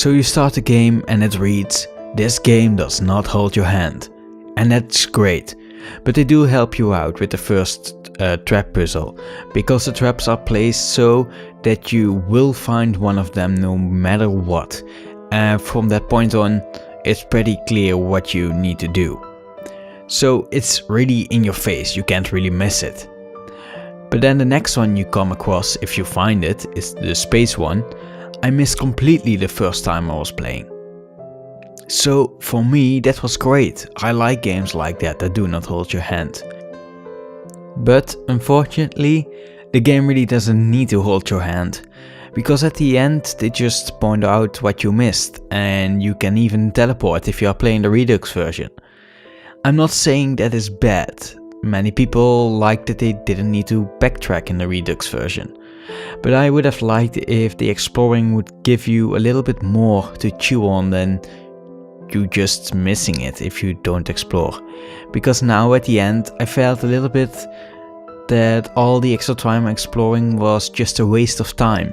So you start the game and it reads, "This game does not hold your hand." And that's great, but they do help you out with the first trap puzzle, because the traps are placed so that you will find one of them no matter what. And from that point on, it's pretty clear what you need to do. So it's really in your face, you can't really miss it. But then the next one you come across, if you find it, is the space one. I missed completely the first time I was playing. So for me that was great. I like games like that do not hold your hand. But unfortunately the game really doesn't need to hold your hand, because at the end they just point out what you missed, and you can even teleport if you are playing the Redux version. I'm not saying that is bad. Many people like that they didn't need to backtrack in the Redux version. But I would have liked if the exploring would give you a little bit more to chew on than you just missing it if you don't explore. Because now at the end I felt a little bit that all the extra time exploring was just a waste of time.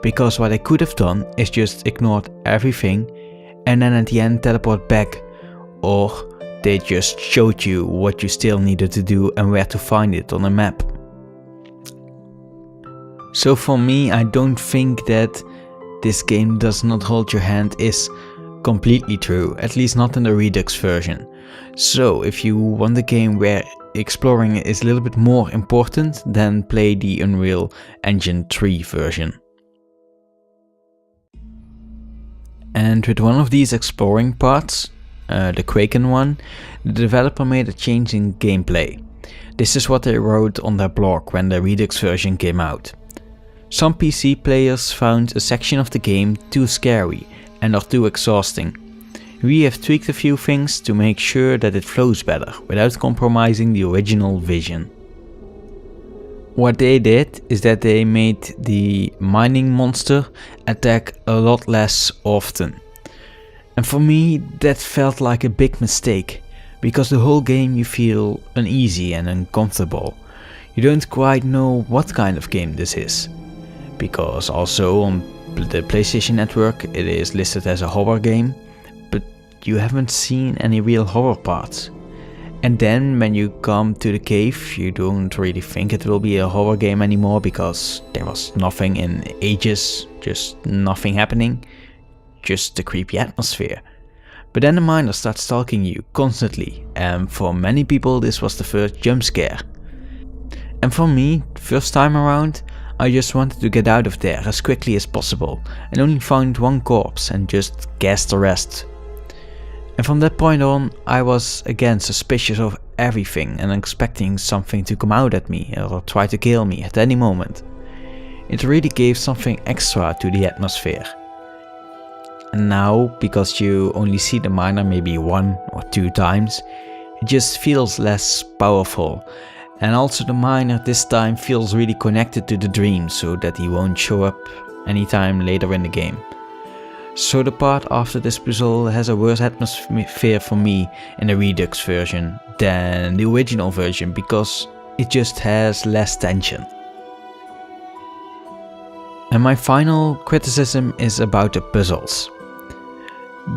Because what I could have done is just ignored everything and then at the end teleport back, or they just showed you what you still needed to do and where to find it on a map. So for me, I don't think that this game does not hold your hand is completely true, at least not in the Redux version. So if you want a game where exploring is a little bit more important, then play the Unreal Engine 3 version. And with one of these exploring parts, the Kraken one, the developer made a change in gameplay. This is what they wrote on their blog when the Redux version came out. Some PC players found a section of the game too scary and or too exhausting. We have tweaked a few things to make sure that it flows better without compromising the original vision. What they did is that they made the mining monster attack a lot less often. And for me that felt like a big mistake, because the whole game you feel uneasy and uncomfortable. You don't quite know what kind of game this is. Because also on the PlayStation Network it is listed as a horror game, but you haven't seen any real horror parts. And then when you come to the cave, you don't really think it will be a horror game anymore, because there was nothing in ages, just nothing happening, just a creepy atmosphere. But then the miner starts stalking you constantly, and for many people this was the first jump scare. And for me, first time around, I just wanted to get out of there as quickly as possible and only found one corpse and just guessed the rest. And from that point on, I was again suspicious of everything and expecting something to come out at me or try to kill me at any moment. It really gave something extra to the atmosphere. And now, because you only see the miner maybe 1 or 2 times, it just feels less powerful. And also the miner this time feels really connected to the dream, so that he won't show up anytime later in the game. So the part after this puzzle has a worse atmosphere for me in the Redux version than the original version, because it just has less tension. And my final criticism is about the puzzles.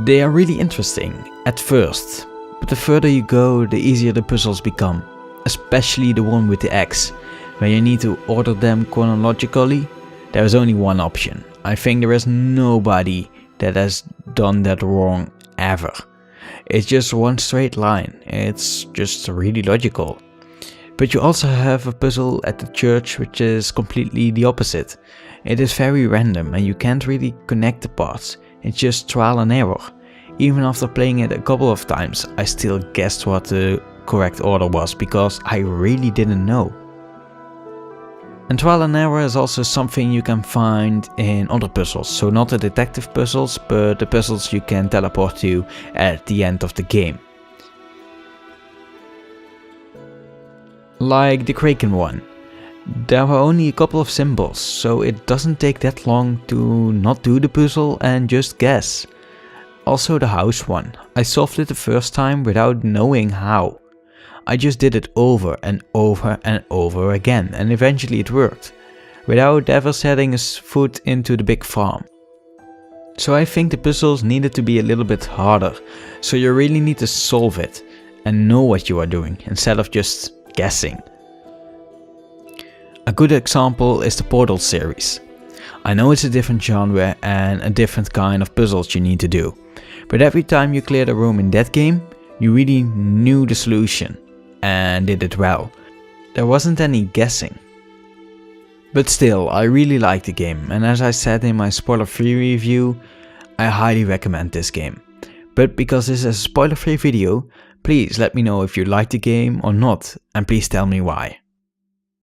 They are really interesting at first, but the further you go, the easier the puzzles become. Especially the one with the X, where you need to order them chronologically. There is only one option. I think there is nobody that has done that wrong ever. It's just one straight line. It's just really logical. But you also have a puzzle at the church which is completely the opposite. It is very random and you can't really connect the parts. It's just trial and error. Even after playing it a couple of times, I still guessed what the correct order was, because I really didn't know. And trial and error is also something you can find in other puzzles, so not the detective puzzles, but the puzzles you can teleport to at the end of the game. Like the Kraken one. There were only a couple of symbols, so it doesn't take that long to not do the puzzle and just guess. Also the house one. I solved it the first time without knowing how. I just did it over and over and over again, and eventually it worked, without ever setting a foot into the big farm. So I think the puzzles needed to be a little bit harder, so you really need to solve it and know what you are doing instead of just guessing. A good example is the Portal series. I know it's a different genre and a different kind of puzzles you need to do, but every time you cleared a room in that game, you really knew the solution and did it well. There wasn't any guessing. But still, I really like the game, and as I said in my spoiler-free review, I highly recommend this game. But because this is a spoiler-free video, please let me know if you like the game or not, and please tell me why.